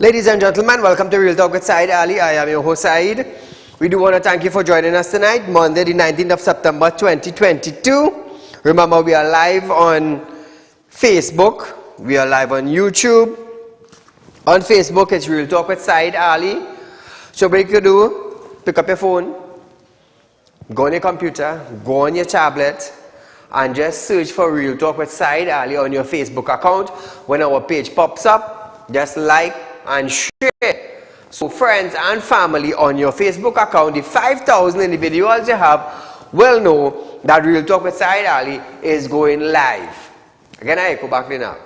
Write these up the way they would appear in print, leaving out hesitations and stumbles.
Ladies and gentlemen, welcome to Real Talk with Saieed Ali. I am your host Saeed. We do want to thank you for joining us tonight, Monday the 19th of September 2022. Remember, we are live on Facebook. We are live on YouTube. On Facebook, it's Real Talk with Saieed Ali. So what you can do, pick up your phone, go on your computer, go on your tablet, and just search for Real Talk with Saieed Ali on your Facebook account. When our page pops up, just like and share. So friends and family on your Facebook account, the 5,000 individuals you have will know that Real Talk with Saieed Ali is going live. Again, I go back there now.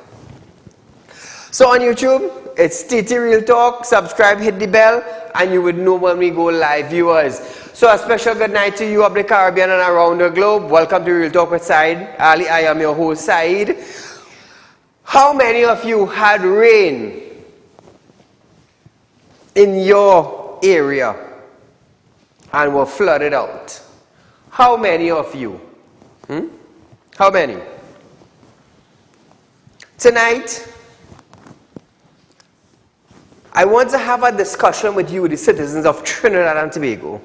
So on YouTube, it's TT Real Talk. Subscribe, hit the bell, and you would know when we go live, viewers. So a special good night to you up the Caribbean and around the globe. Welcome to Real Talk with Saieed Ali. I am your host, Saeed. How many of you had rain in your area and were flooded out? How many of you? How many? Tonight, I want to have a discussion with you, the citizens of Trinidad and Tobago,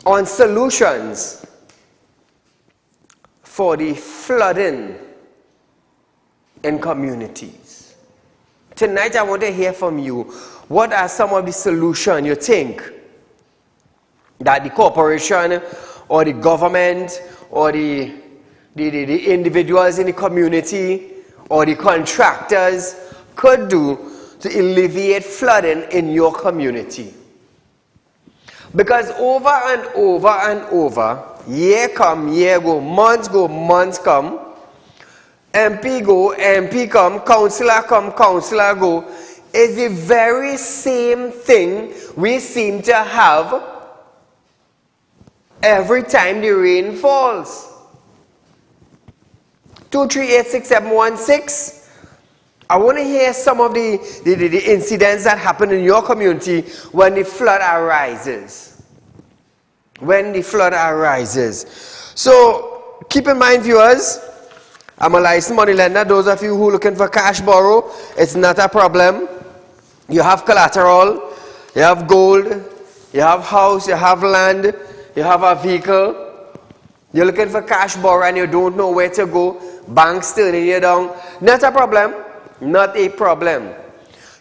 on solutions for the flooding in communities. Tonight I want to hear from you. What are some of the solutions you think that the corporation or the government or the individuals in the community or the contractors could do to alleviate flooding in your community? Because over and over and over, year come, year go, months come, MP go, MP come, councillor go, is the very same thing we seem to have every time the rain falls. 2386716. I want to hear some of the incidents that happen in your community when the flood arises. When the flood arises. So keep in mind, viewers, I'm a licensed money lender. Those of you who are looking for cash borrow, it's not a problem. You have collateral, you have gold, you have house, you have land, you have a vehicle. You're looking for cash borrow and you don't know where to go. Banks turning you down. Not a problem. Not a problem.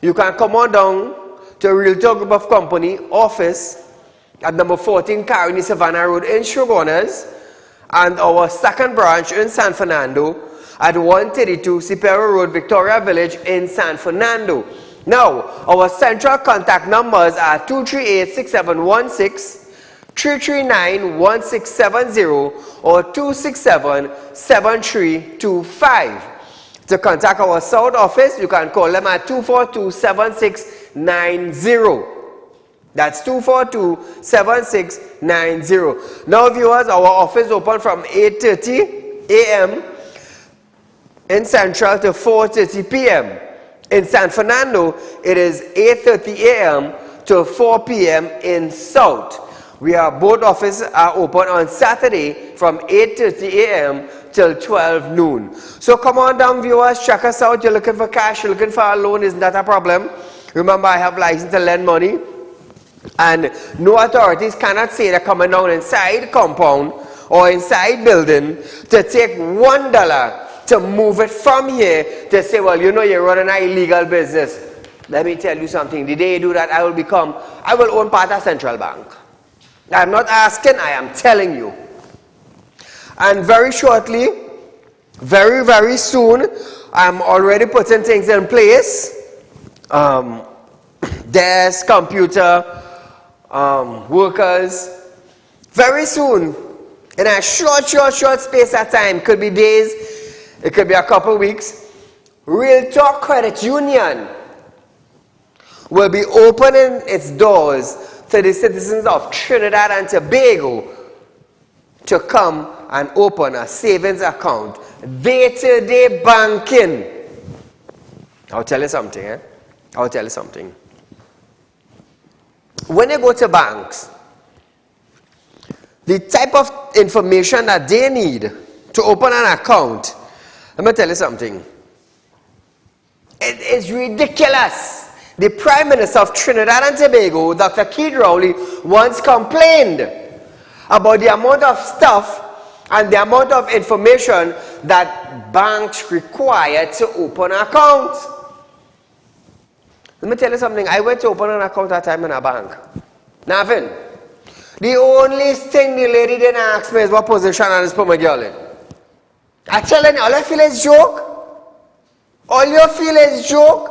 You can come on down to Realtor Group of Company office at number 14 Caroni Savannah Road in Shogunas, and our second branch in San Fernando at 132 Cipero Road, Victoria Village in San Fernando. Now, our central contact numbers are 238-6716, 339-1670, or 267-7325. To contact our South office, you can call them at 242-7690. That's 242-7690. Now, viewers, our office open from 8:30 a.m. in Central to 4:30 p.m. In San Fernando, it is 8:30 a.m. to 4 p.m. in South. Both offices are open on Saturday from 8:30 a.m. till 12 noon. So come on down, viewers, check us out. You're looking for cash, you're looking for a loan, is not a problem. Remember, I have license to lend money, and no authorities cannot say they're coming down inside compound or inside building to take $1 to move it from here to say, well, you know, you're running an illegal business. Let me tell you something. The day you do that, I will own part of Central Bank. I'm not asking, I am telling you. And very shortly, very, very soon, I'm already putting things in place. Desk, computer, workers. Very soon, in a short space of time, could be days, it could be a couple weeks, Realtor Credit Union will be opening its doors to the citizens of Trinidad and Tobago to come and open a savings account. Day-to-day banking. I'll tell you something, I'll tell you something. When you go to banks, the type of information that they need to open an account, let me tell you something. It is ridiculous. The Prime Minister of Trinidad and Tobago, Dr. Keith Rowley, once complained about the amount of stuff and the amount of information that banks require to open an account. Let me tell you something. I went to open an account at a time in a bank. Nothing. The only thing the lady didn't ask me is what position I just put my girl in. I tell you, all you feel is joke. All you feel is joke.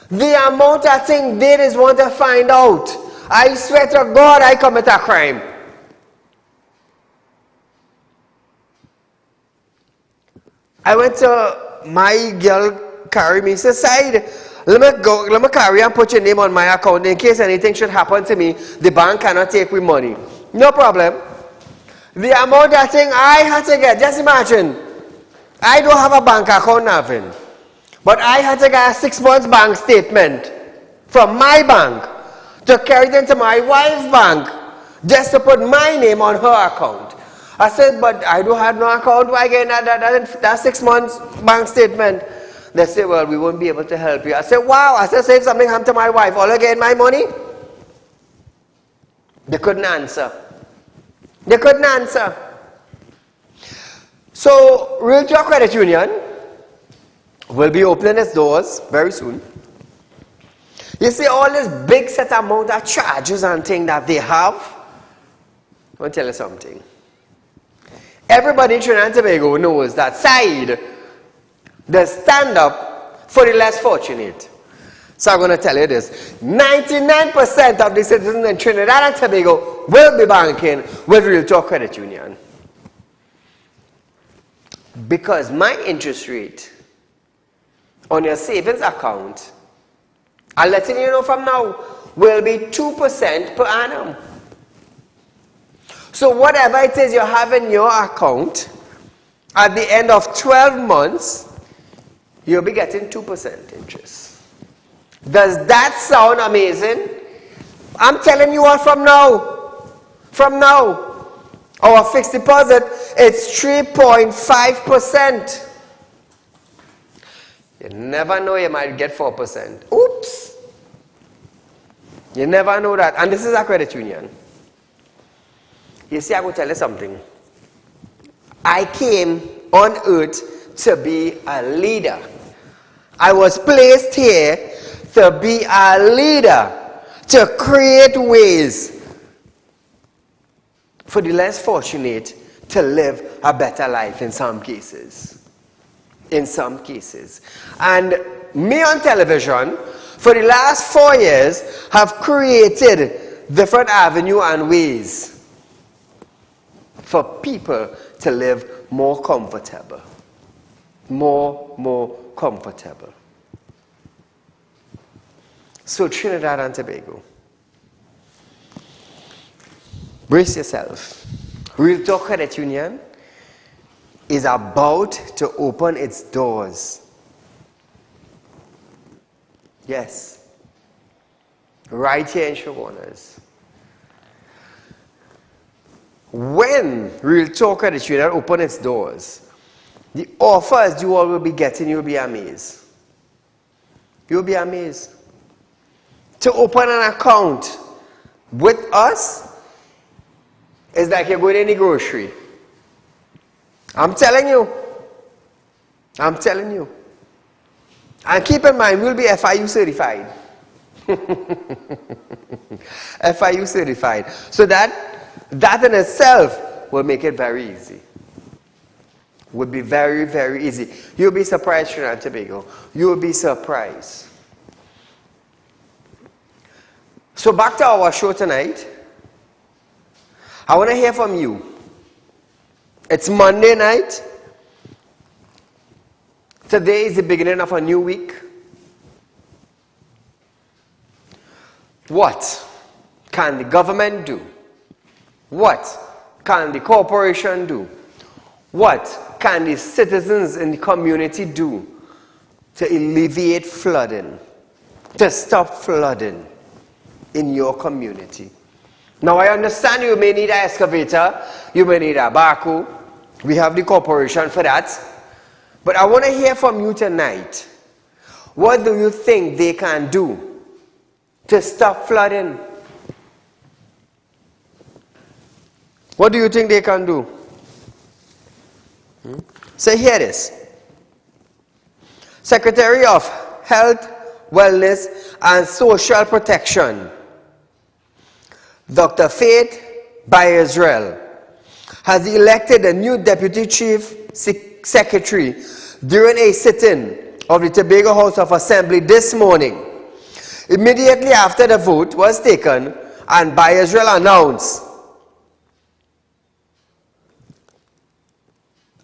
The amount of thing they just want to find out. I swear to God, I commit a crime. I went to my girl carry me. She said, let me carry and put your name on my account in case anything should happen to me. The bank cannot take with money. No problem. The amount of thing I had to get, just imagine. I don't have a bank account, nothing. But I had to get a 6 months bank statement from my bank to carry it into my wife's bank just to put my name on her account. I said, but I don't have no account. Why get that 6 months bank statement? They said, well, we won't be able to help you. I said, wow. I said, say if something happened to my wife, all again my money? They couldn't answer. They couldn't answer. So, Realtor Credit Union will be opening its doors very soon. You see all this big set amount of charges and things that they have. I want to tell you something. Everybody in Trinidad and Tobago knows that Saieed does stand up for the less fortunate. So I'm going to tell you this. 99% of the citizens in Trinidad and Tobago will be banking with Realtor Credit Union. Because my interest rate on your savings account, I'm letting you know from now, will be 2% per annum. So whatever it is you have in your account, at the end of 12 months, you'll be getting 2% interest. Does that sound amazing? I'm telling you all from now. From now. Our fixed deposit is 3.5%. You never know, you might get 4%. Oops. You never know that. And this is a credit union. You see, I will tell you something. I came on earth to be a leader. I was placed here to be a leader, to create ways for the less fortunate to live a better life in some cases. In some cases. And me on television, for the last 4 years, have created different avenues and ways for people to live more comfortable. More comfortable. So Trinidad and Tobago, brace yourself. Realtor Credit Union is about to open its doors. Yes. Right here in Shogunas. When Realtor Credit Union opens its doors, the offers you all will be getting, you'll be amazed. You'll be amazed. To open an account with us is like you're going in the grocery. I'm telling you. I'm telling you. And keep in mind, we'll be FIU certified. FIU certified. So that in itself will make it very easy. Would be very, very easy. You'll be surprised, Trinidad and Tobago. You'll be surprised. So back to our show tonight. I want to hear from you. It's Monday night. Today is the beginning of a new week. What can the government do? What can the corporation do? What can the citizens in the community do to alleviate flooding, to stop flooding in your community? Now I understand you may need an excavator, you may need a backhoe. We have the corporation for that. But I want to hear from you tonight. What do you think they can do to stop flooding? What do you think they can do? So here it is. Secretary of Health, Wellness and Social Protection, Dr. Faith by Israel, has elected a new Deputy Chief Secretary during a sitting of the Tobago House of Assembly this morning. Immediately after the vote was taken and by Israel announced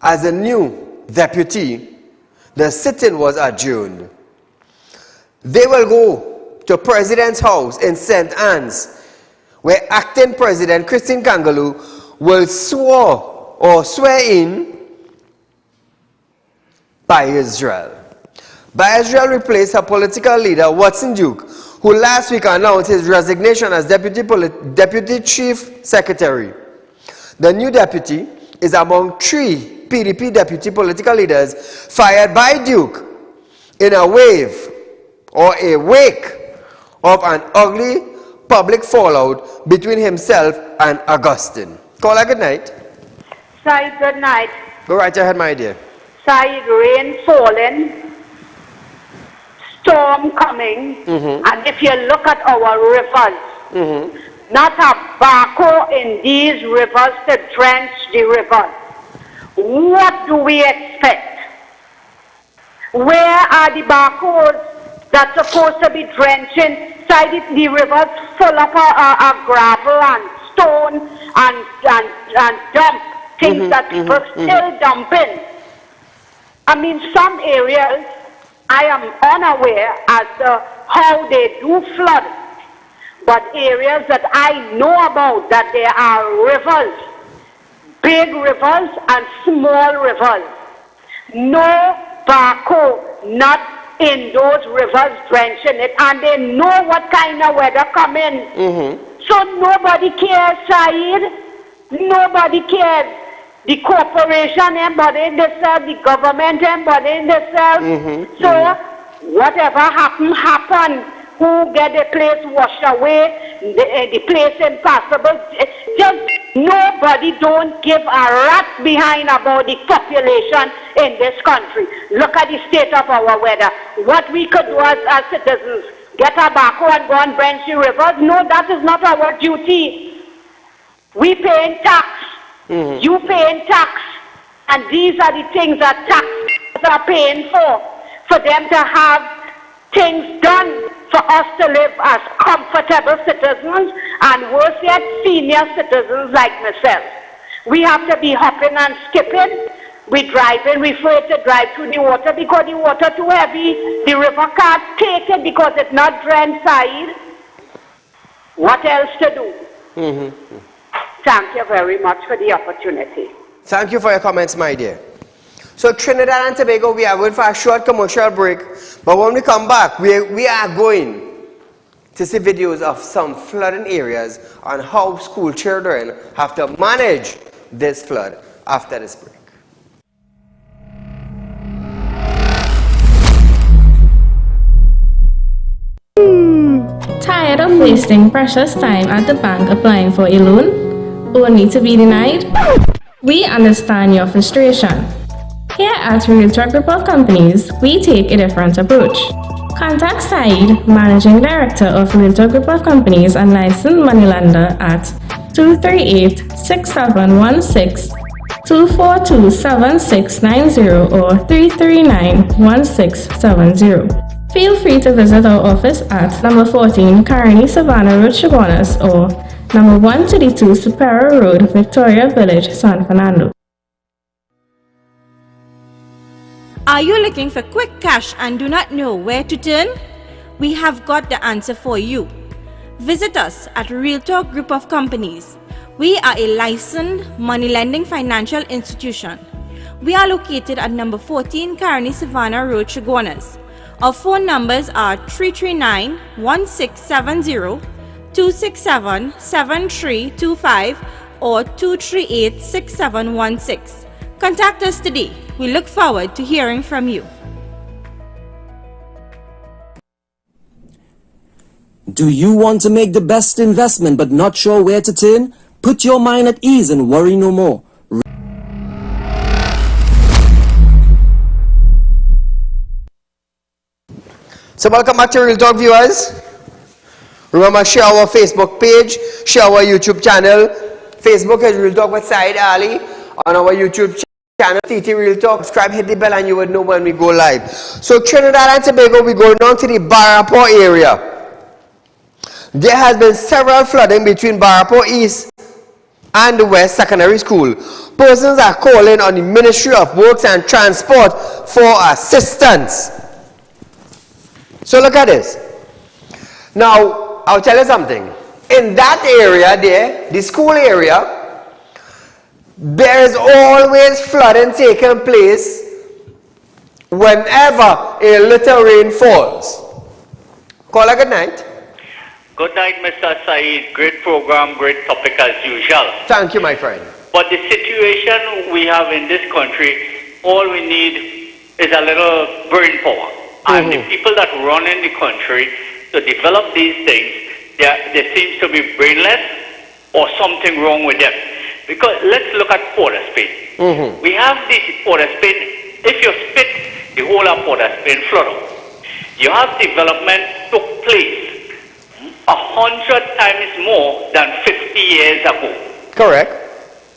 as a new deputy, the sitting was adjourned. They will go to President's house in St. Anne's, where acting President Christine Kangaloo will swear in by Israel. By Israel replaced her political leader, Watson Duke, who last week announced his resignation as Deputy Chief Secretary. The new deputy is among 3 PDP deputy political leaders fired by Duke in a wave or a wake of an ugly public fallout between himself and Augustine. Caller, good night. Saeed, good night. Go right ahead, my dear. Saeed, rain falling, storm coming, and if you look at our rivers, not a backhoe in these rivers to drench the rivers. What do we expect? Where are the backhoes that's supposed to be drenching? Side the rivers full of gravel and stone and dump things that people still dumping. I mean, some areas I am unaware as to how they do flood, but areas that I know about that there are rivers, big rivers and small rivers. No backhoe, not in those rivers drenching it, and they know what kind of weather coming. So nobody cares, Saeed. Nobody cares. The corporation embodying themselves, the government embodying themselves. So whatever happen. Who get the place washed away, the place impassable. Just nobody don't give a rat behind about the population in this country. Look at the state of our weather. What we could do as citizens, get a backhoe and go and drench the rivers? No, that is not our duty. We paying tax. You paying tax. And these are the things that taxpayers are paying for them to have things done for us to live as comfortable citizens, and worse yet, senior citizens like myself. We have to be hopping and skipping. We driving, we afraid to drive through the water because the water too heavy. The river can't take it because it's not drained side. What else to do? Thank you very much for the opportunity. Thank you for your comments, my dear. So Trinidad and Tobago, we are going for a short commercial break, but when we come back, we are going to see videos of some flooding areas and how school children have to manage this flood after this break. Tired of wasting precious time at the bank applying for a loan, only to be denied? We understand your frustration. Here at Realtor Group of Companies, we take a different approach. Contact Saeed, Managing Director of Realtor Group of Companies and licensed moneylender at 238-6716, 242-7690 or 339-1670. Feel free to visit our office at number 14 Carney Savannah Road, Chaguanas, or number 132 Superior Road, Victoria Village, San Fernando. Are you looking for quick cash and do not know where to turn? We have got the answer for you. Visit us at Realtor Group of Companies. We are a licensed money lending financial institution. We are located at number 14 Carney Savannah Road, Chaguanas. Our phone numbers are 339-1670, 267-7325 or 238-6716. Contact us today. We look forward to hearing from you. Do you want to make the best investment but not sure where to turn? Put your mind at ease and worry no more. So welcome back to Real Talk, viewers. Remember, share our Facebook page, share our YouTube channel. Facebook is Real Talk with Saieed Ali. On our YouTube channel, TT Real Talk. Subscribe, hit the bell, and you would know when we go live. So Trinidad and Tobago, we're going on to the Barapo area. There has been several flooding between Barapo East and the West Secondary School. Persons are calling on the Ministry of Works and Transport for assistance. So look at this. Now, I'll tell you something. In that area there, the school area, there is always flooding taking place whenever a little rain falls. Call a good night. Good night, Mr. Saeed. Great program, great topic as usual. Thank you, my friend. But the situation we have in this country, all we need is a little brain power. And the people that run in the country to develop these things, there seems to be brainless or something wrong with them. Because let's look at Port of Spain. We have the Port of Spain. If you split the whole of Port of Spain, flood out. You have development took place 100 times more than 50 years ago. Correct.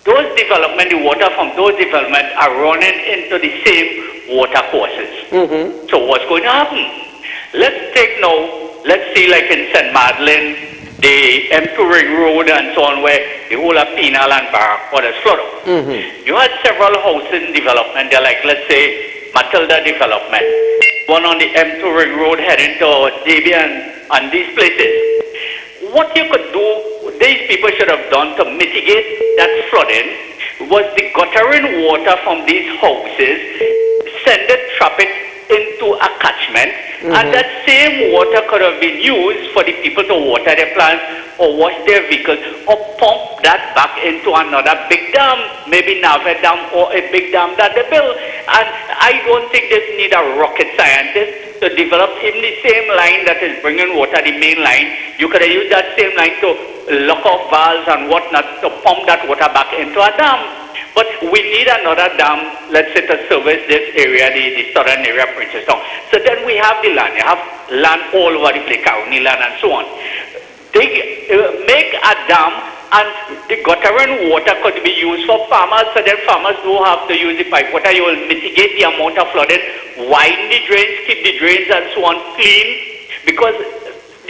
Those development, the water from those developments are running into the same water courses. So what's going to happen? Let's take now, let's see like in St. Madeleine, the M2 Ring Road and so on, where the whole of Penal and Barrack was flooded. You had several housing development there, like let's say Matilda development. One on the M2 Ring Road heading to JB and these places. What you could do, these people should have done to mitigate that flooding was the guttering water from these houses, send it, trap it into a catchment, and that same water could have been used for the people to water their plants or wash their vehicles or pump that back into another big dam, maybe Navet Dam or a big dam that they build. And I don't think this need a rocket scientist to develop in the same line that is bringing water, the main line. You could have used that same line to lock off valves and whatnot to pump that water back into a dam. But we need another dam, let's say, to service this area, the southern area of Princeton. So then we have the land. You have land all over the place, county land and so on. They make a dam, and the guttering water could be used for farmers, so then farmers don't have to use the pipe water. You will mitigate the amount of flooding, widen the drains, keep the drains and so on clean, because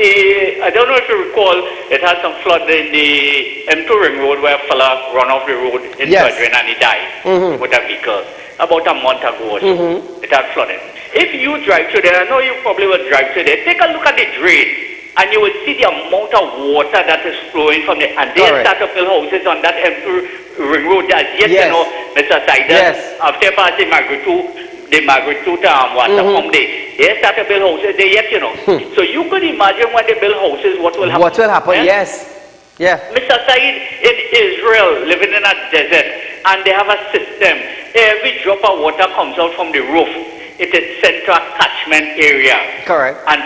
I don't know if you recall, it had some flood in the M2 Ring Road where a fella run off the road into a drain and he died with a vehicle about a month ago or so. It had flooded. If you drive through there, I know you probably will drive through there, take a look at the drain and you will see the amount of water that is flowing from there. And they start to build houses on that M2 Ring Road as yet, you know, Mr. Saida, after passing Margaret 2, the Margaret 2 water from there. They start to build houses there yet, you know. So you could imagine when they build houses, what will happen. What will happen, yes. Yeah. Mr. Saeed, in Israel, living in a desert, and they have a system. Every drop of water comes out from the roof. It is sent to a catchment area. Correct. And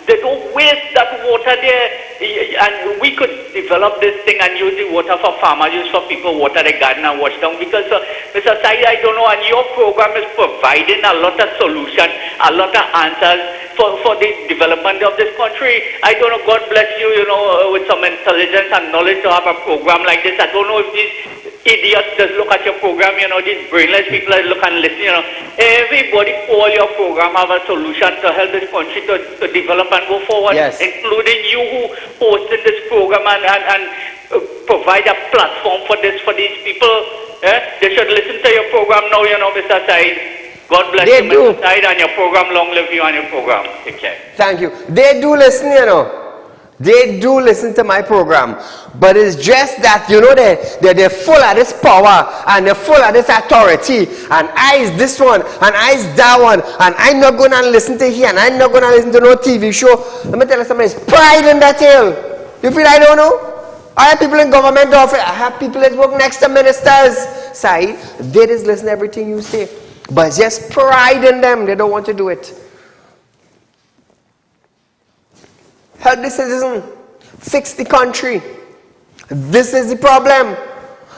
they don't waste that water there. And we could develop this thing and use the water for farmers, use for people water the garden and wash down. Because, Mr. Saeed, I don't know, and your program is providing a lot of solutions, a lot of answers for the development of this country. I don't know, God bless you, you know, with some intelligence and knowledge to have a program like this. I don't know if these idiots just look at your program, you know, these brainless people that look and listen, you know. Everybody, all your program have a solution to help this country to develop and go forward, including you who hosted this program and provide a platform for this for these people. They should listen to your program now, you know, Mr. Saeed. God bless you, Mr. Saeed, and your program. Long live you and your program. Take care. Thank you. They do listen, you know. They do listen to my program, but it's just that, you know, they're full of this power and they're full of this authority, and I is this one and I is that one, and I'm not going to listen to here and I'm not going to listen to no TV show. Let me tell you something, there's pride in that hill. You feel I don't know? I have people in government office, I have people that work next to ministers. Saeed, they just listen to everything you say, but it's just pride in them, they don't want to do it. help the citizen, fix the country. This is the problem.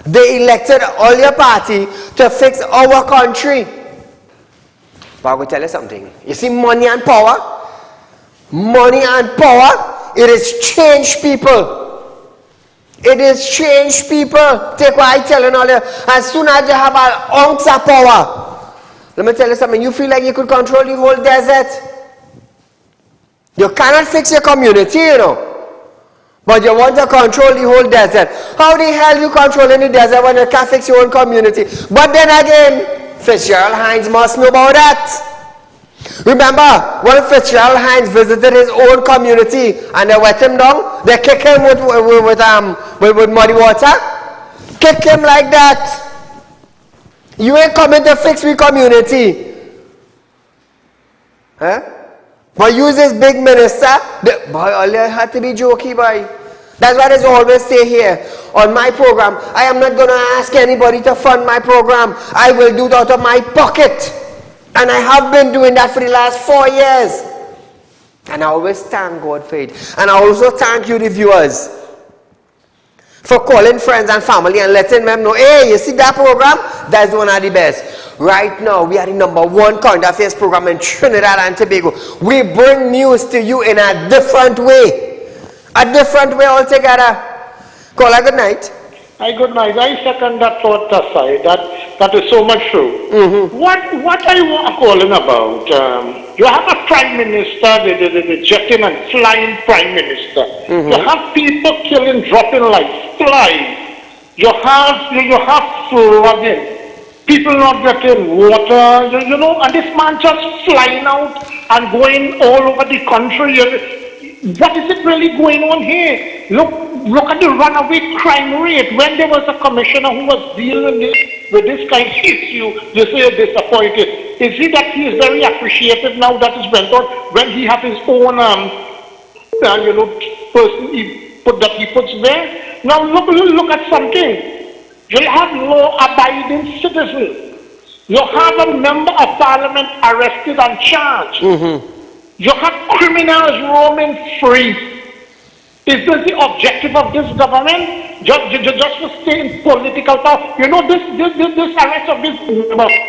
They elected all your party to fix our country. But I will tell you something. You see, money and power, it has changed people. It has changed people. Take what I'm telling all you. As soon as you have an ounce of power, let me tell you something. You feel like you could control the whole desert. You cannot fix your community, you know. But you want to control the whole desert. How the hell you controlling the desert when you can't fix your own community? But then again, Fitzgerald Hines must know about that. Remember, when Fitzgerald Hines visited his own community and they wet him down, they kick him with muddy water. Kick him like that. You ain't coming to fix your community. Huh? But use this big minister. Boy, all you had to be jokey, boy. That's why I always say here on my program, I am not going to ask anybody to fund my program. I will do it out of my pocket. And I have been doing that for the last 4 years. And I always thank God for it. And I also thank you, the viewers, for calling friends and family and letting them know, hey, you see that program? That's one of the best. Right now, we are the #1 current affairs program in Trinidad and Tobago. We bring news to you in a different way. A different way altogether. Call a good night. Hi, good night. I second that thought aside. That is so much true. Mm-hmm. What are you calling about? You have a prime minister, the jetting and flying prime minister. Mm-hmm. You have people killing, dropping like flies. You have flooding. People not getting water, you know, and this man just flying out and going all over the country. What is it really going on here? Look at the runaway crime rate. When there was a commissioner who was dealing with this kind of issue, you say you're disappointed. Is it that he is very appreciative now that is went on when he has his own person he puts there? Now look at something. You have law-abiding citizens. You have a member of parliament arrested and charged. Mm-hmm. You have criminals roaming free. Is this the objective of this government? Just to stay in political power? You know, this arrest of this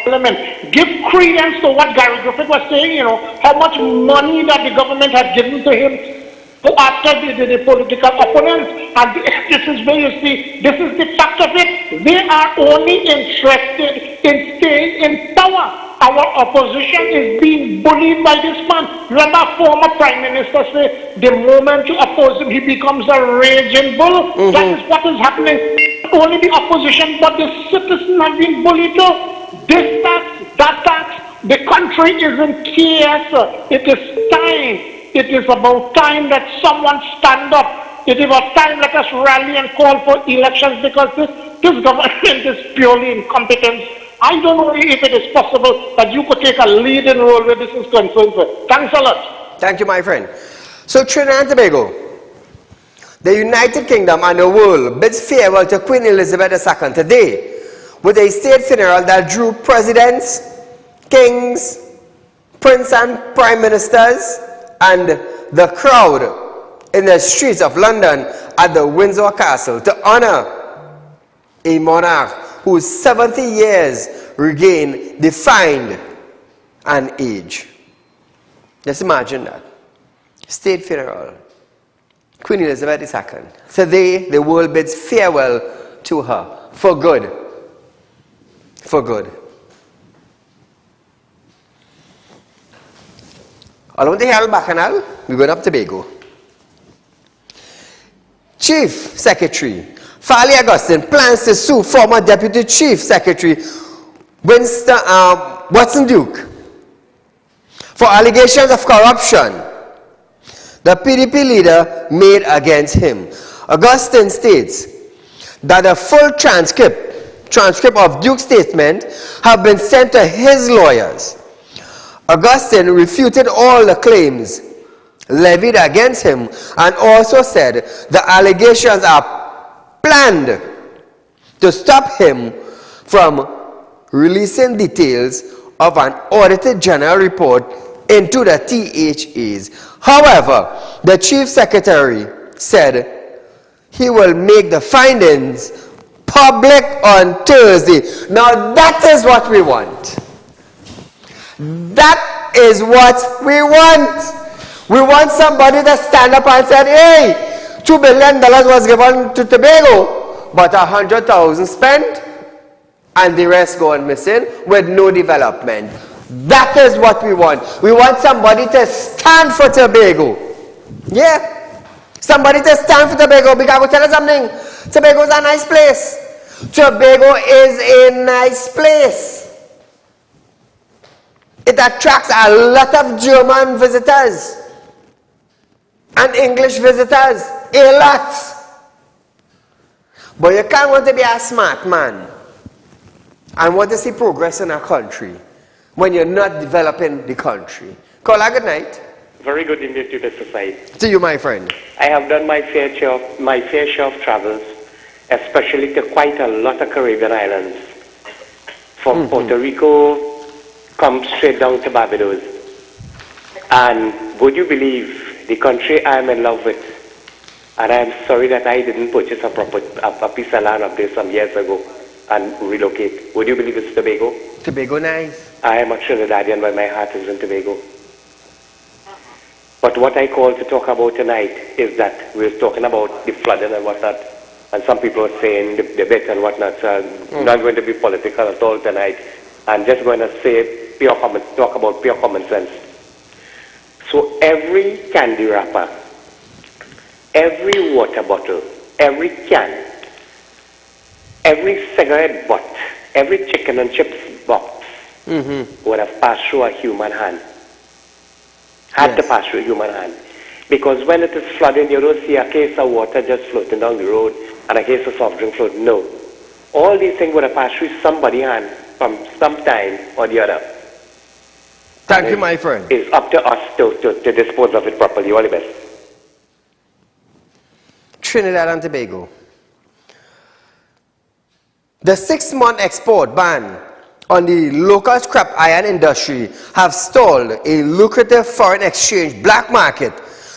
parliament give credence to what Gary Griffith was saying, you know, how much money that the government had given to him after the political opponents. And this is where you see, this is the fact of it. They are only interested in staying in power. Our opposition is being bullied by this man. Remember, former Prime Minister said, the moment you oppose him, he becomes a raging bull. Mm-hmm. That is what is happening. Not only the opposition, but the citizens have been bullied too. This tax, that tax, the country is in chaos. It is time. It is about time that someone stand up. It is about time let us rally and call for elections, because this government is purely incompetent. I don't know if it is possible that you could take a leading role where this is concerned. Thanks a lot. Thank you, my friend. So Trinidad and Tobago, the United Kingdom and the world bids farewell to Queen Elizabeth II today with a state funeral that drew presidents, kings, prince and prime ministers, and the crowd in the streets of London at the Windsor Castle to honor a monarch whose 70 years regained defined an age. Just imagine that. State funeral. Queen Elizabeth II. Today, the world bids farewell to her. For good. For good. Along the Herald Bacchanal, we're going up to Tobago. Chief Secretary Farley Augustine plans to sue former Deputy Chief Secretary Watson Duke for allegations of corruption the PDP leader made against him. Augustine states that a full transcript of Duke's statement have been sent to his lawyers. Augustine refuted all the claims levied against him and also said the allegations are planned to stop him from releasing details of an Auditor General report into the THAs. However, the Chief Secretary said he will make the findings public on Thursday. Now that is what we want. That is what we want. We want somebody to stand up and say, hey, $2 billion was given to Tobago, but 100,000 spent, and the rest gone missing with no development. That is what we want. We want somebody to stand for Tobago. Yeah. Somebody to stand for Tobago, because I will tell you something. Tobago is a nice place. Tobago is a nice place. It attracts a lot of German visitors and English visitors, a lot. But you can't want to be a smart man and want to see progress in a country when you're not developing the country. Caller, good night. Very good indeed to Mr. Said. To you, my friend. I have done my fair share of travels, especially to quite a lot of Caribbean islands. From Puerto Rico, come straight down to Barbados. And would you believe the country I am in love with, and I am sorry that I didn't purchase a piece of land up there some years ago and relocate. Would you believe it's Tobago? Tobago nice. I am a Trinidadian, but my heart is in Tobago. But what I call to talk about tonight is that we're talking about the flooding and whatnot, and some people are saying the bet and whatnot, so I'm not going to be political at all tonight. I'm just going to say talk about pure common sense. So every candy wrapper, every water bottle, every can, every cigarette butt, every chicken and chips box would have passed through a human hand. Had to pass through a human hand. Because when it is flooding, you don't see a case of water just floating down the road and a case of soft drink floating. No. All these things would have passed through somebody's hand from some time or the other. Thank you, my friend. It's up to us to dispose of it properly. All the best. Trinidad and Tobago. The 6-month export ban on the local scrap iron industry have stalled a lucrative foreign exchange black market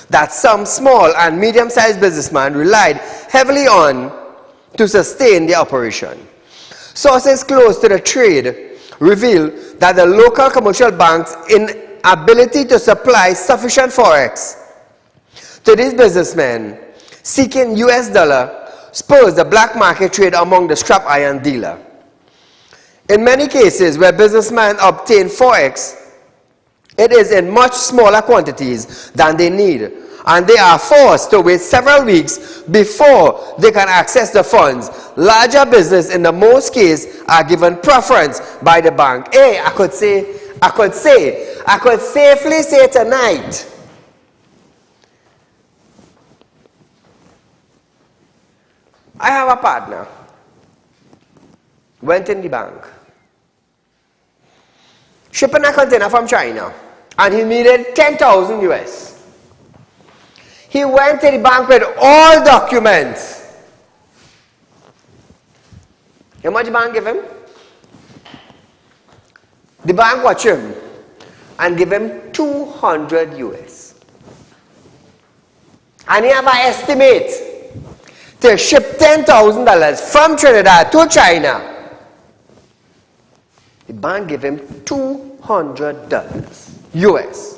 that some small and medium-sized businessmen relied heavily on to sustain their operation. Sources close to the trade reveal that the local commercial banks' inability to supply sufficient forex to these businessmen seeking US dollar spurs the black market trade among the scrap iron dealer. In many cases where businessmen obtain forex, it is in much smaller quantities than they need, and they are forced to wait several weeks before they can access the funds. Larger business in the most cases are given preference by the bank. Hey, I could safely say tonight, I have a partner, went in the bank, shipping a container from China, and he needed 10,000 US. He went to the bank with all documents. How much the bank give him? The bank watch him and give him 200 US. And he have an estimate to ship $10,000 from Trinidad to China. The bank give him $200 US.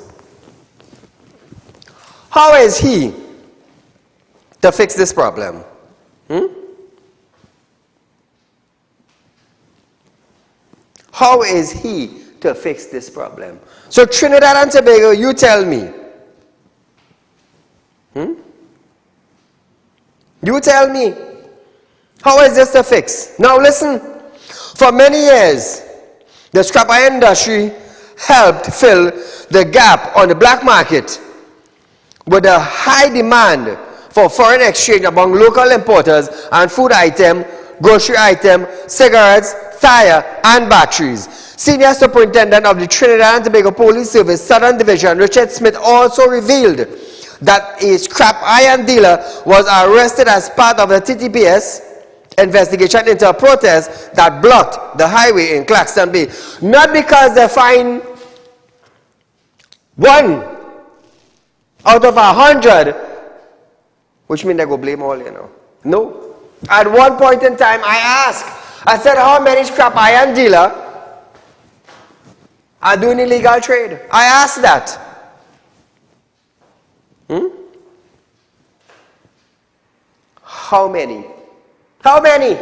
How is he to fix this problem? How is he to fix this problem? So Trinidad and Tobago, you tell me. You tell me. How is this to fix? Now listen. For many years, the scrap iron industry helped fill the gap on the black market with a high demand for foreign exchange among local importers and food item, grocery item, cigarettes, tire, and batteries. Senior Superintendent of the Trinidad and Tobago Police Service Southern Division, Richard Smith, also revealed that a scrap iron dealer was arrested as part of the TTPS investigation into a protest that blocked the highway in Claxton Bay. Not because they find 1 out of 100, which means they go blame all, you know. No. At one point in time, I asked, I said, how many scrap iron dealer are doing illegal trade? I asked that. How many? How many?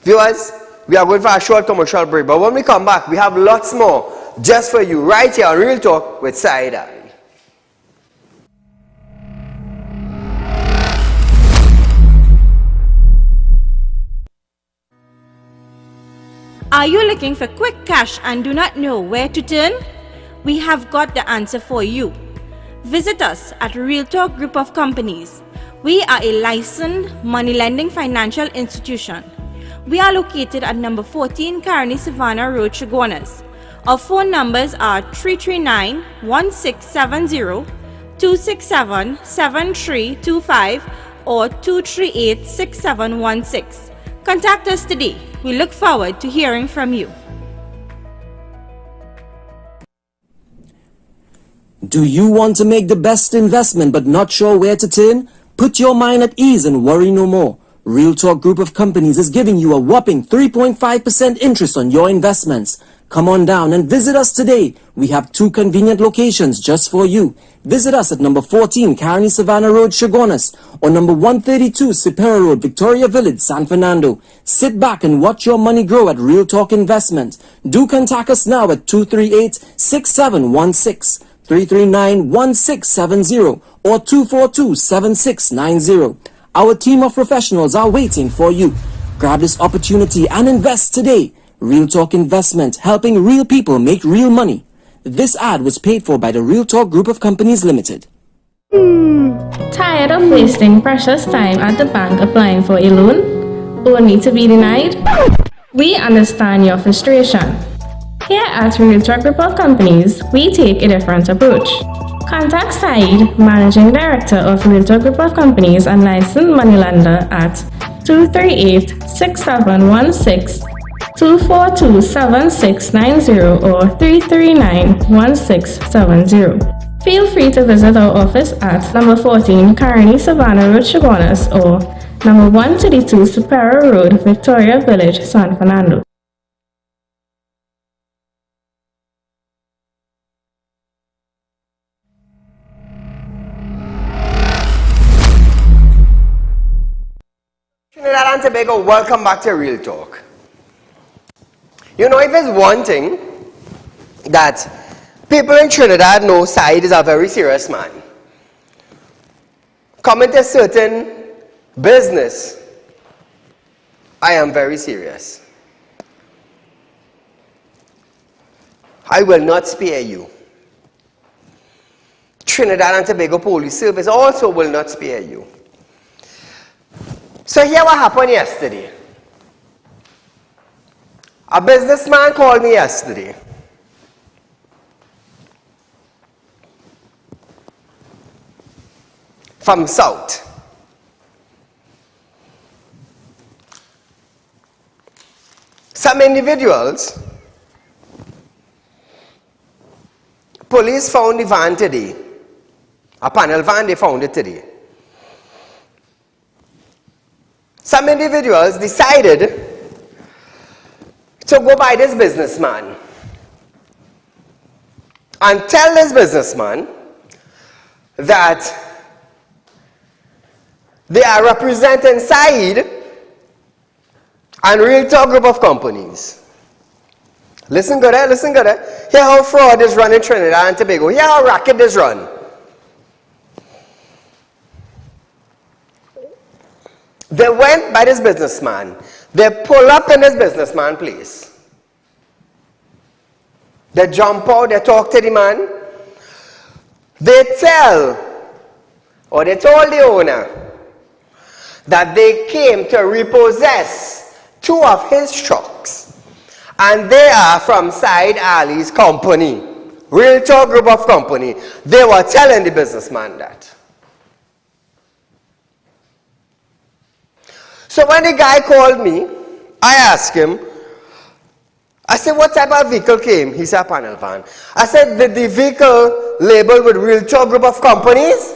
Viewers, we are going for a short commercial break, but when we come back, we have lots more just for you right here on Real Talk with Saieed Ali. Are you looking for quick cash and do not know where to turn? We have got the answer for you. Visit us at Realtor Group of Companies. We are a licensed money lending financial institution. We are located at number 14 Carney Savannah Road, Chaguanas. Our phone numbers are 339-1670, 267-7325 or 238-6716. Contact us today. We look forward to hearing from you. Do you want to make the best investment but not sure where to turn? Put your mind at ease and worry no more. Realtor Group of Companies is giving you a whopping 3.5% interest on your investments. Come on down and visit us today. We have 2 convenient locations just for you. Visit us at number 14 Carney Savannah Road, Chaguanas, or number 132 Superior Road, Victoria Village, San Fernando. Sit back and watch your money grow at Real Talk Investment. Do contact us now at 238-6716, 339-1670, or 242-7690. Our team of professionals are waiting for you. Grab this opportunity and invest today. Real Talk Investment, helping real people make real money. This ad was paid for by the Real Talk Group of Companies Limited. Tired of wasting precious time at the bank applying for a loan, only to be denied? We understand your frustration. Here at Realtor Group of Companies, we take a different approach. Contact Saeed, Managing Director of Realtor Group of Companies and licensed moneylender at 238-6716, 242-7690 or 339-1670. Feel free to visit our office at number 14 Carney Savannah Road, Chaguanas, or number 132 Superior Road, Victoria Village, San Fernando. Trinidad and Tobago, welcome back to Real Talk. You know, if there's one thing that people in Trinidad know, Saeed is a very serious man. Coming to certain business, I am very serious. I will not spare you. Trinidad and Tobago Police Service also will not spare you. So here what happened yesterday. A businessman called me yesterday. From South. Some individuals, police found the van today. A panel van, they found it today. Some individuals decided to go by this businessman and tell this businessman that they are representing Saeed and Realtor Group of Companies. Listen good, listen good. Hear how fraud is run in Trinidad and Tobago. Hear how racket is run. They went by this businessman. They pull up in this businessman place. They jump out, they talk to the man. They tell, or they told the owner, that they came to repossess 2 of his trucks. And they are from Saieed Ali's company, Realtor Group of Company. They were telling the businessman that. So when the guy called me, I asked him, I said, what type of vehicle came? He said, a panel van. I said, did the vehicle labeled with Realtor Group of Companies?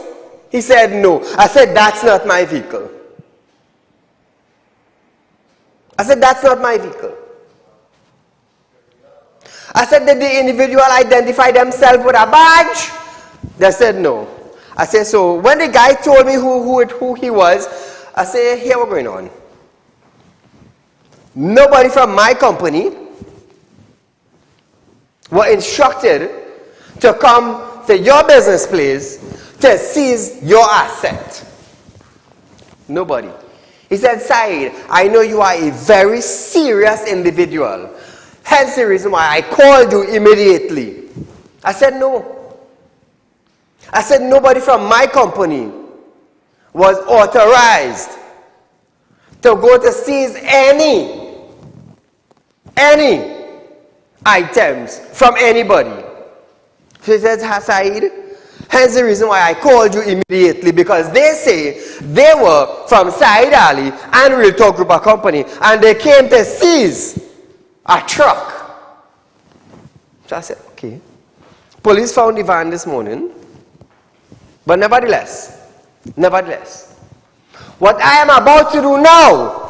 He said, no. I said, that's not my vehicle. I said, that's not my vehicle. I said, did the individual identify themselves with a badge? They said, no. I said, so when the guy told me who he was, I said, here what's going on. Nobody from my company were instructed to come to your business place to seize your asset. Nobody. He said, Saeed, I know you are a very serious individual. Hence the reason why I called you immediately. I said, no. I said, nobody from my company was authorized to go to seize any items from anybody. She said, Saeed, hence the reason why I called you immediately, because they say they were from Saieed Ali and Realtor Group of Company, and they came to seize a truck. So I said, okay. Police found the van this morning, but nevertheless, what I am about to do now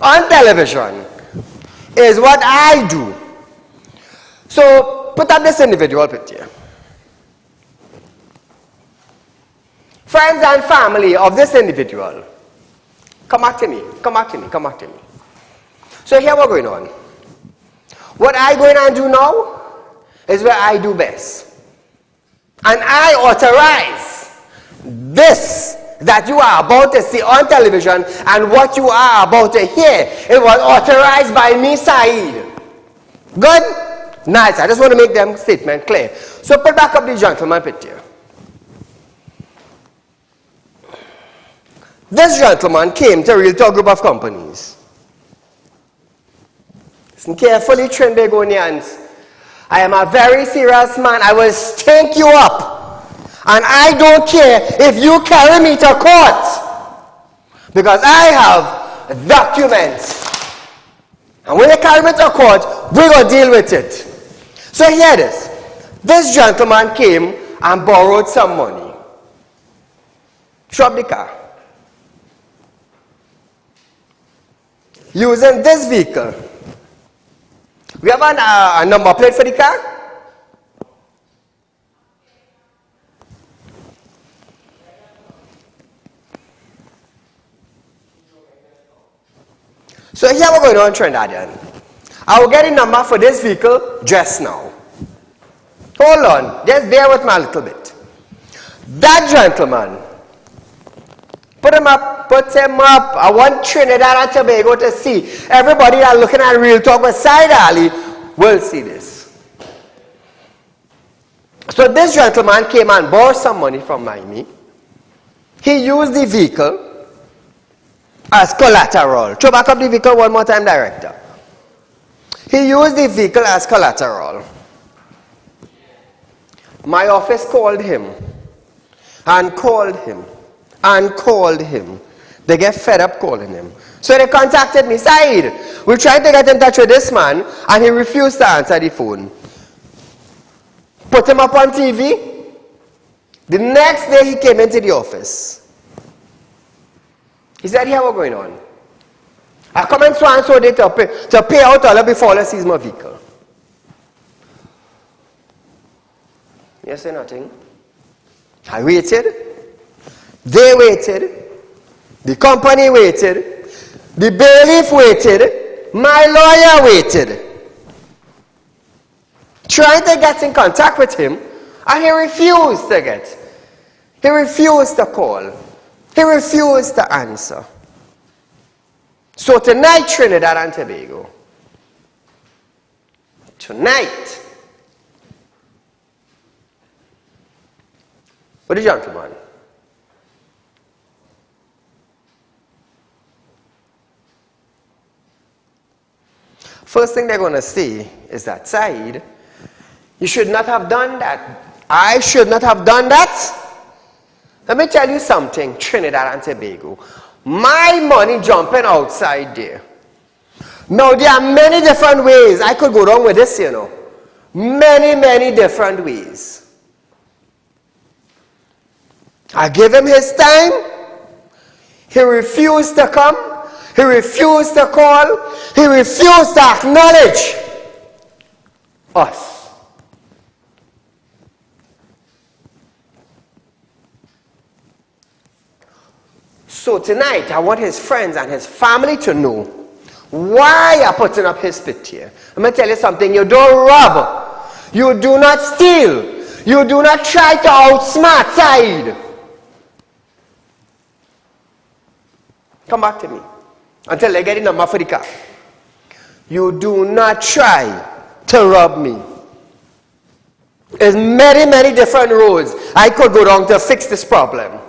on television is what I do. So put up this individual picture. Friends and family of this individual, come back to me. So here we're going on. What I going to do now is what I do best. And I authorize this that you are about to see on television and what you are about to hear. It was authorized by me, Saeed. Good? Nice. I just want to make them statement clear. So put back up the gentleman picture. This gentleman came to Realtor Group of Companies. Listen carefully, Trinbagonians. I am a very serious man. I will stink you up. And I don't care if you carry me to court. Because I have documents. And when you carry me to court, we're going to deal with it. So hear this. This gentleman came and borrowed some money. Drop the car. Using this vehicle. We have a number plate for the car. So here we're going on, Trinidadian. I will get a number for this vehicle just now. Hold on, just bear with me a little bit. That gentleman, put him up. I want Trinidad and Tobago to see. Everybody that looking at Real Talk with Saieed Ali will see this. So this gentleman came and borrowed some money from me. He used the vehicle as collateral. Throw back up the vehicle one more time, Director. He used the vehicle as collateral. My office called him and called him and called him. They get fed up calling him. So they contacted me. Saeed, we tried to get in touch with this man and he refused to answer the phone. Put him up on TV. The next day he came into the office. He said, here what's going on. I come in so and so day to pay out all before I seize my vehicle. You say nothing. I waited. They waited. The company waited. The bailiff waited. My lawyer waited. Trying to get in contact with him, and he refused to get. He refused to call. He refused to answer. So tonight, Trinidad and Tobago, tonight, with the gentleman, first thing they're going to say is that, Saeed, you should not have done that. I should not have done that. Let me tell you something, Trinidad and Tobago. My money jumping outside there. Now, there are many different ways I could go wrong with this, you know. Many different ways. I give him his time. He refused to come. He refused to call. He refused to acknowledge us. So tonight, I want his friends and his family to know why you're putting up his picture. I'm going to tell you something. You don't rob. You do not steal. You do not try to outsmart Saieed. Come back to me until I get the number for the car. You do not try to rob me. There's many different roads I could go down to fix this problem.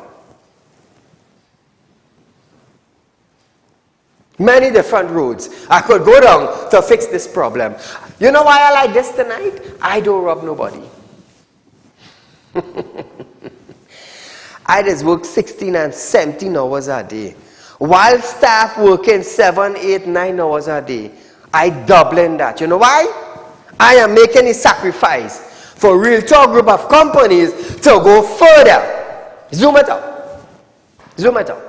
Many different roads I could go down to fix this problem. You know why I like this tonight? I don't rob nobody. I just work 16 and 17 hours a day. While staff working 7, 8, 9 hours a day, I doubling that. You know why? I am making a sacrifice for Realtor group of companies to go further. Zoom it up. Zoom it up.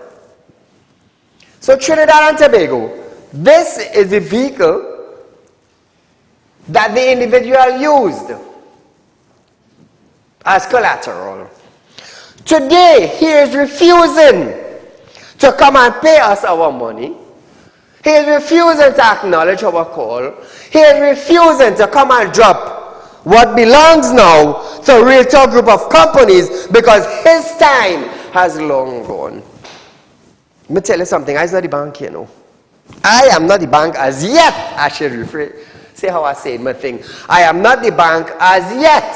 So Trinidad and Tobago, this is the vehicle that the individual used as collateral. Today, he is refusing to come and pay us our money. He is refusing to acknowledge our call. He is refusing to come and drop what belongs now to a Realtor group of companies because his time has long gone. Let me tell you something. I'm not the bank, you know. I am not the bank as yet. I should rephrase. Say how I say my thing. I am not the bank as yet.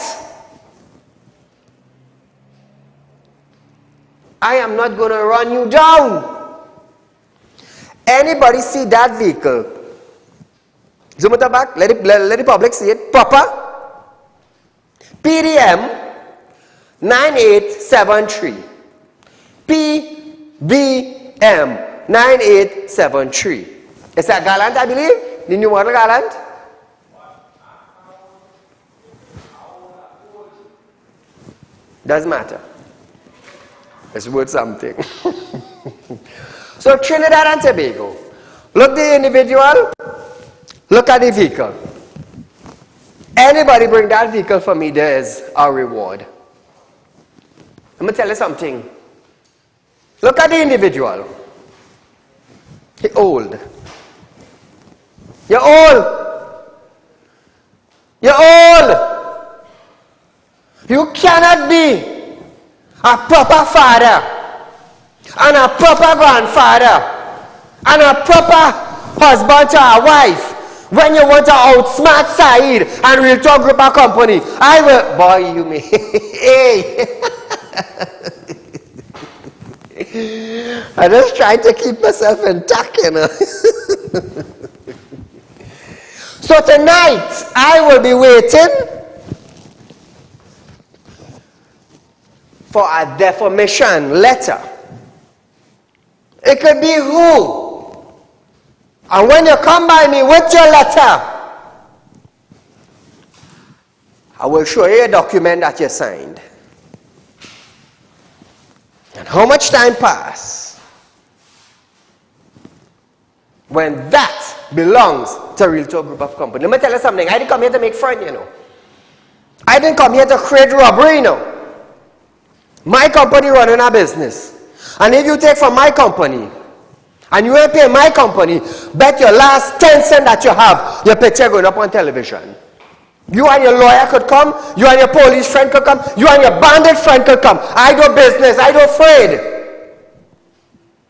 I am not going to run you down. Anybody see that vehicle? Zoom it back. Let the public see it. Proper. PDM 9873. PBM 9873. Is that Gallant, I believe? The new model Gallant? Doesn't matter. It's worth something. So Trinidad and Tobago. Look the individual. Look at the vehicle. Anybody bring that vehicle for me, there is a reward. I'm going to tell you something. Look at the individual. He's old. You're old. You're old. You cannot be a proper father and a proper grandfather and a proper husband to a wife when you want to outsmart Saieed and Realtor group of company. I will, boy, you may. Hey. I just try to keep myself intact, you know. So tonight, I will be waiting for a defamation letter. It could be who. And when you come by me with your letter, I will show you a document that you signed. And how much time passed when that belongs to a Realtor group of company. Let me tell you something. I didn't come here to make friends, you know. I didn't come here to create robbery, you know. My company running a business. And if you take from my company, and you ain't pay my company, bet your last 10 cents that you have, your picture going up on television. You and your lawyer could come, you and your police friend could come, you and your bandit friend could come. I do business, I do afraid.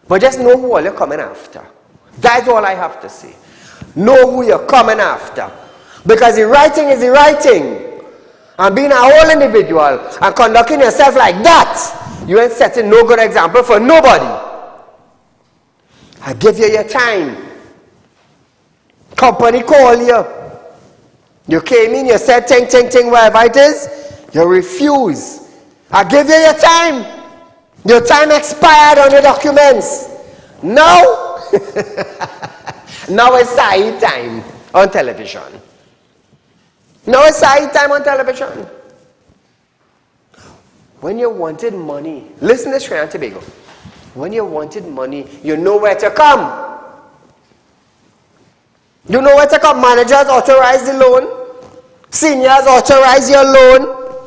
But just know who all you're coming after. That's all I have to say. Know who you're coming after. Because the writing is the writing. And being a whole individual and conducting yourself like that, you ain't setting no good example for nobody. I give you your time. Company call you. You came in, you said ting, whatever it is. You refuse. I give you your time. Your time expired on the documents. No. Now it's Saieed time on television. Now it's Saieed time on television. When you wanted money, listen to Trinidad and Tobago. When you wanted money, you know where to come. You know where to come. Managers authorize the loan. Seniors authorize your loan.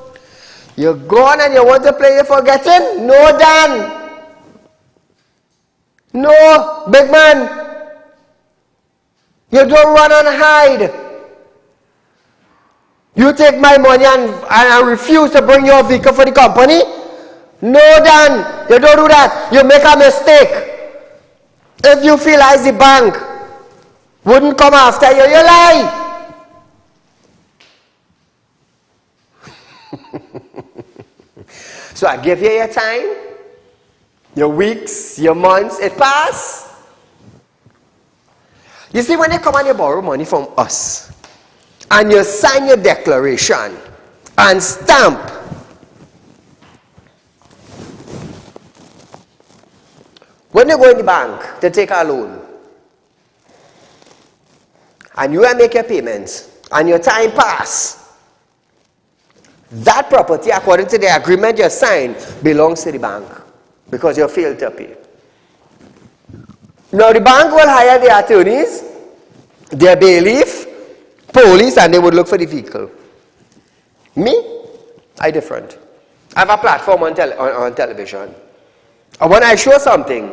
You're gone and you want to play forgetting? No, Dan. No, big man. You don't run and hide. You take my money and refuse to bring your vehicle for the company? No, Dan, you don't do that. You make a mistake. If you feel as the bank wouldn't come after you, you lie. So I give you your time, your weeks, your months, it pass. You see, when you come and you borrow money from us, and you sign your declaration and stamp, when you go in the bank to take a loan and you make your payments and your time pass, that property, according to the agreement you signed, belongs to the bank because you failed to pay. Now the bank will hire the attorneys, their bailiff, police, and they would look for the vehicle. Me, I different. I have a platform on television. And when I show something,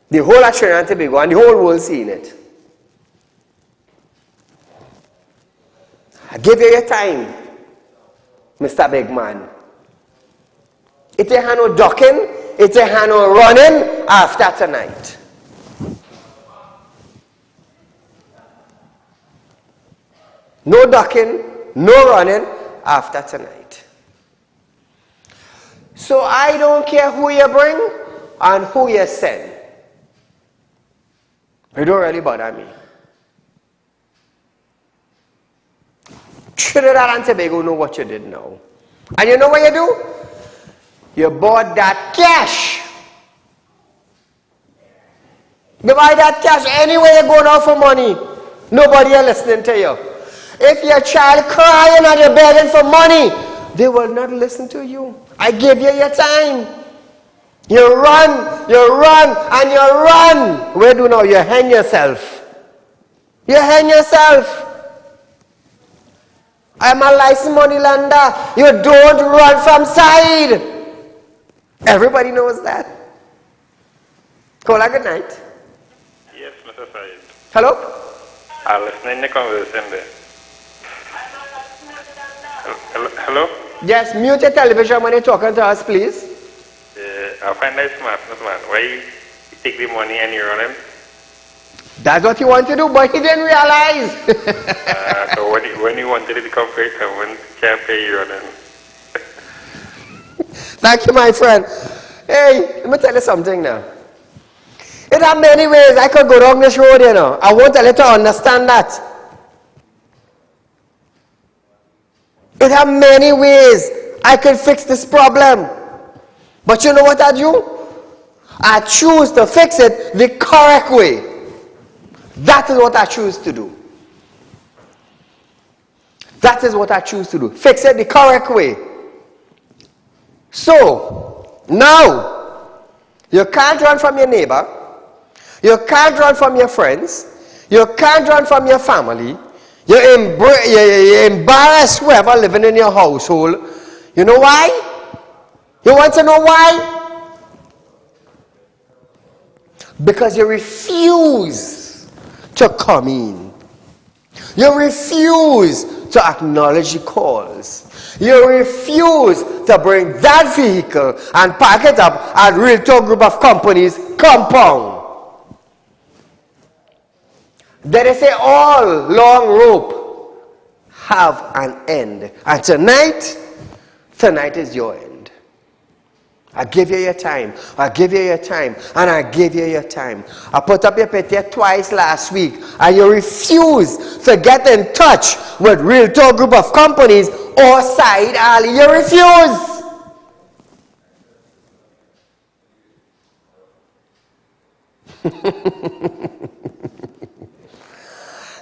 the whole of Trinidad and Tobago and the whole world seeing it. I give you your time, Mr. Big Man. It ain't no ducking, it ain't no running after tonight. No ducking, no running after tonight. So I don't care who you bring and who you send. It don't really bother me. Trinidad and Tobago know what you did now. And you know what you do? You bought that cash. You buy that cash anywhere you go now for money. Nobody is listening to you. If your child crying and you're begging for money, they will not listen to you. I give you your time. You run, and you run. Where do now? You hang yourself. You hang yourself. I'm a licensed money lender. You don't run from side. Everybody knows that. Kola, good night. Yes, Mr. Saeed. Hello? I'm listening to the conversation there. Hello? Yes, mute your television when you're talking to us, please. I find that smartness, man. Why you take the money and you run him? That's what you want to do, but he didn't realize. So when you wanted to come pay someone, can't pay you run him. Thank you, my friend. Hey, let me tell you something now. There are many ways I could go down this road, you know. I want you to understand that. There are many ways I could fix this problem. But you know what I do? I choose to fix it the correct way. That is what I choose to do. That is what I choose to do. Fix it the correct way. So, now, you can't run from your neighbor. You can't run from your friends. You can't run from your family. You embarrass whoever living in your household. You know why? You want to know why? Because you refuse to come in. You refuse to acknowledge the calls. You refuse to bring that vehicle and park it up at Realtor Group of Companies compound. They say all long rope have an end. And tonight is your end. I give you your time. I give you your time. And I give you your time. I put up your picture twice last week. And you refuse to get in touch with Realtor Group of Companies or Saieed Ali. You refuse.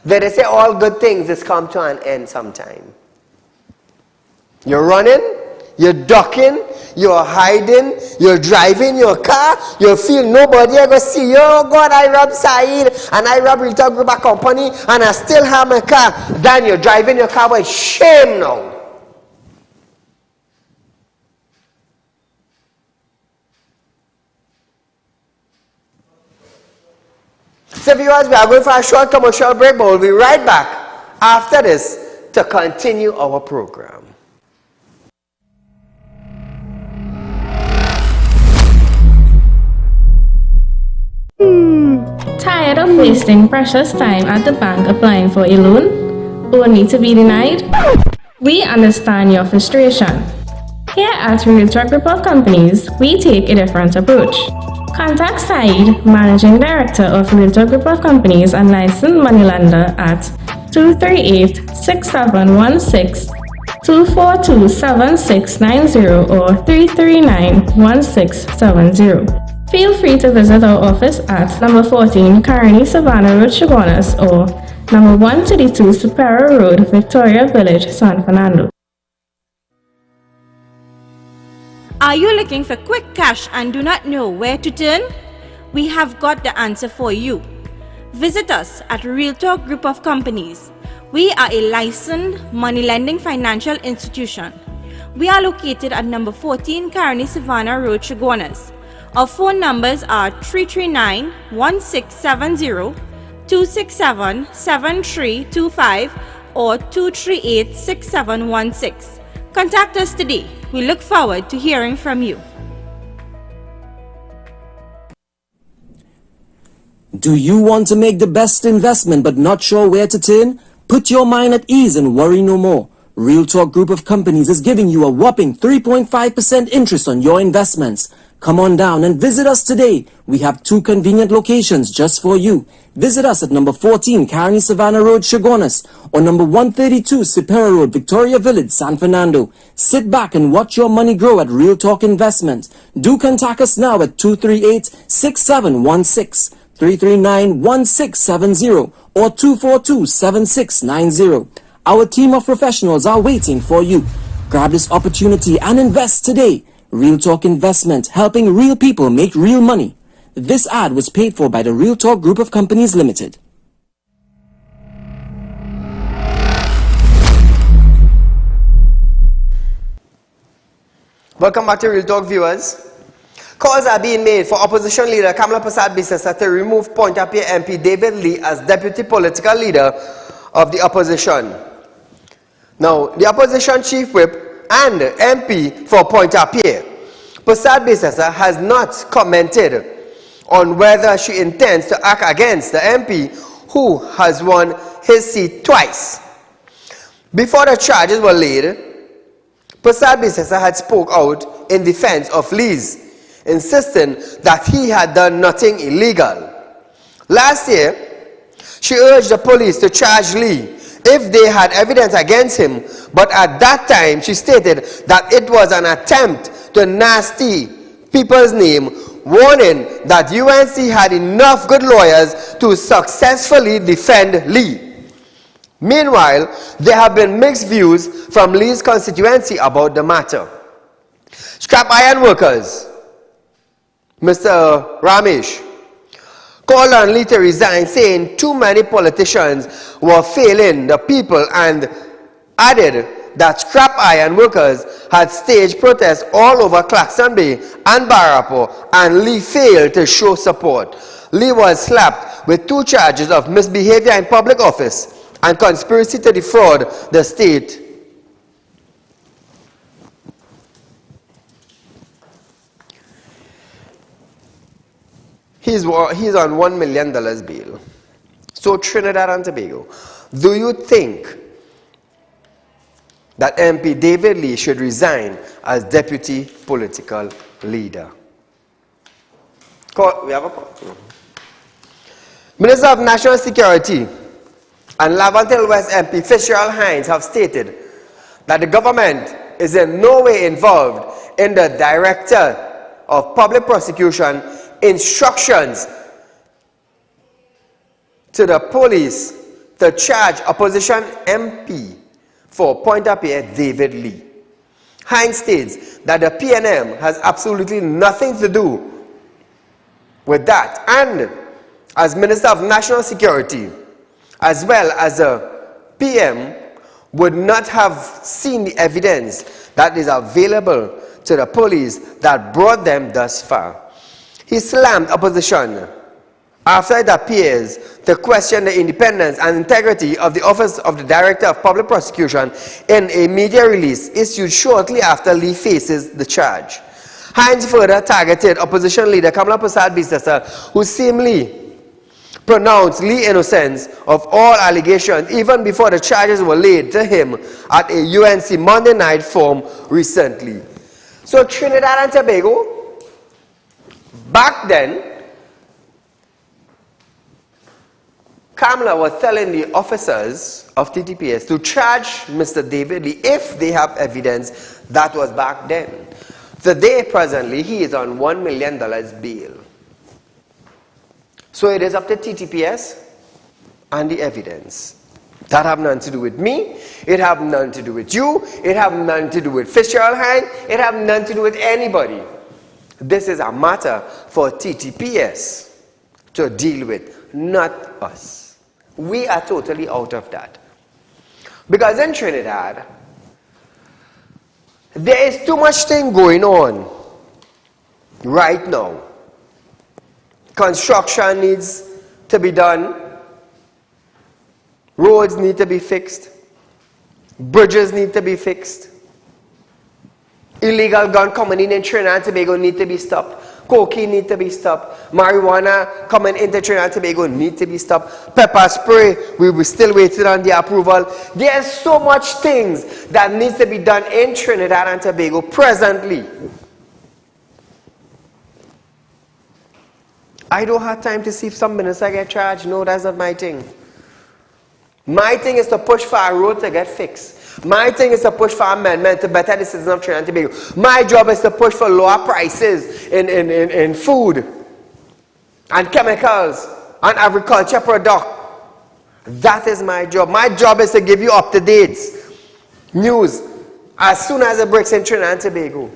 They say all good things just come to an end sometime. You're running, you're ducking, you're hiding, you're driving your car, you feel nobody ever see you. Oh God, I robbed Saeed and I robbed Realtor Group of Company and I still have my car. Then you're driving your car with shame now. So viewers, we are going for a short commercial break, but we'll be right back after this to continue our program. Tired of wasting precious time at the bank applying for a loan, only to be denied? We understand your frustration. Here at Realtor Group of Companies, we take a different approach. Contact Saeed, Managing Director of Realtor Group of Companies and licensed moneylender at 238-6716, 242-7690 or 339-1670. Feel free to visit our office at number 14 Carney Savannah Road, Chaguanas, or number 132 Superior Road, Victoria Village, San Fernando. Are you looking for quick cash and do not know where to turn? We have got the answer for you. Visit us at Realtor Group of Companies. We are a licensed money lending financial institution. We are located at number 14 Carney Savannah Road, Chaguanas. Our phone numbers are 339-1670, 267-7325 or 238-6716. Contact us today. We look forward to hearing from you. Do you want to make the best investment but not sure where to turn? Put your mind at ease and worry no more. Realtor Group of Companies is giving you a whopping 3.5% interest on your investments. Come on down and visit us today. We have 2 convenient locations just for you. Visit us at number 14 Carney Savannah Road, Chaguanas, or number 132 Superior Road, Victoria Village, San Fernando. Sit back and watch your money grow at Real Talk Investment. Do contact us now at 238-6716, 339-1670, or 242-7690. Our team of professionals are waiting for you. Grab this opportunity and invest today. Real Talk Investment, helping real people make real money. This ad was paid for by the Real Talk Group of Companies Limited. Welcome back to Real Talk, viewers. Calls are being made for opposition leader Kamala Persad-Bissessar to remove Pointe-à-Pierre MP David Lee as deputy political leader of the opposition. Now, the opposition chief whip and MP for Pointe-à-Pierre, Persad-Bissessar, has not commented on whether she intends to act against the MP who has won his seat twice. Before the charges were laid, Persad-Bissessar had spoke out in defense of Lee's, insisting that he had done nothing illegal. Last year, she urged the police to charge Lee if they had evidence against him, but at that time she stated that it was an attempt to nasty people's name, warning that UNC had enough good lawyers to successfully defend Lee. Meanwhile, there have been mixed views from Lee's constituency about the matter. Scrap iron workers, Mr. Ramesh, called on Lee to resign, saying too many politicians were failing the people, and added that scrap iron workers had staged protests all over Claxton Bay and Barapo, and Lee failed to show support. Lee was slapped with 2 charges of misbehavior in public office and conspiracy to defraud the state. He's on $1 million bail. So Trinidad and Tobago, do you think that MP David Lee should resign as deputy political leader? We have a call. Minister of National Security and Laventille West MP Fitzgerald Hines have stated that the government is in no way involved in the Director of Public Prosecution instructions to the police to charge opposition MP for point-of-peer David Lee. Hines states that the PNM has absolutely nothing to do with that, and as Minister of National Security, as well as the PM, would not have seen the evidence that is available to the police that brought them thus far. He slammed opposition after it appears to question the independence and integrity of the Office of the Director of Public Prosecution in a media release issued shortly after Lee faces the charge. Hines further targeted opposition leader Kamala Prasad-Bisasa, who seemingly pronounced Lee innocent of all allegations even before the charges were laid to him at a UNC Monday night forum recently. So Trinidad and Tobago, back then, Kamala was telling the officers of TTPS to charge Mr. David Lee if they have evidence. That was back then. Today, presently, he is on $1 million bail. So it is up to TTPS and the evidence. That have nothing to do with me. It have nothing to do with you. It have nothing to do with Fitzgerald Hines. It have nothing to do with anybody. This is a matter for TTPS to deal with, not us. We are totally out of that. Because in Trinidad, there is too much thing going on right now. Construction needs to be done. Roads need to be fixed. Bridges need to be fixed. Illegal gun coming in Trinidad and Tobago need to be stopped. Cocaine need to be stopped. Marijuana coming into Trinidad and Tobago need to be stopped. Pepper spray, we were still waiting on the approval. There's so much things that needs to be done in Trinidad and Tobago presently. I don't have time to see if some minister get charged. No, that's not my thing. My thing is to push for a road to get fixed. My thing is to push for amendment to better the citizens of Trinidad and Tobago. My job is to push for lower prices in food and chemicals and agriculture product. That is my job. My job is to give you up-to-date news as soon as it breaks in Trinidad and Tobago.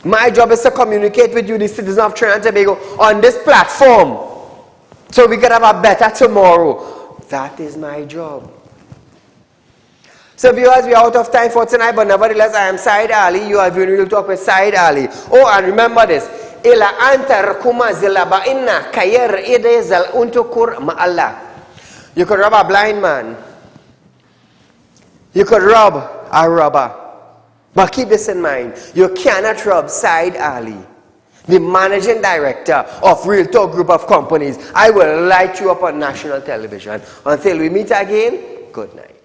My job is to communicate with you, the citizens of Trinidad and Tobago, on this platform so we can have a better tomorrow. That is my job. So viewers, we are out of time for tonight, but nevertheless, I am Saieed Ali. You are viewing Real Talk with Saieed Ali. Oh, and remember this. Ila anta rakuma zilaba inna kayer ide zal untukur ma'allah. You could rob a blind man. You could rob a robber. But keep this in mind. You cannot rob Saieed Ali, the managing director of Realtor Group of Companies. I will light you up on national television. Until we meet again, good night.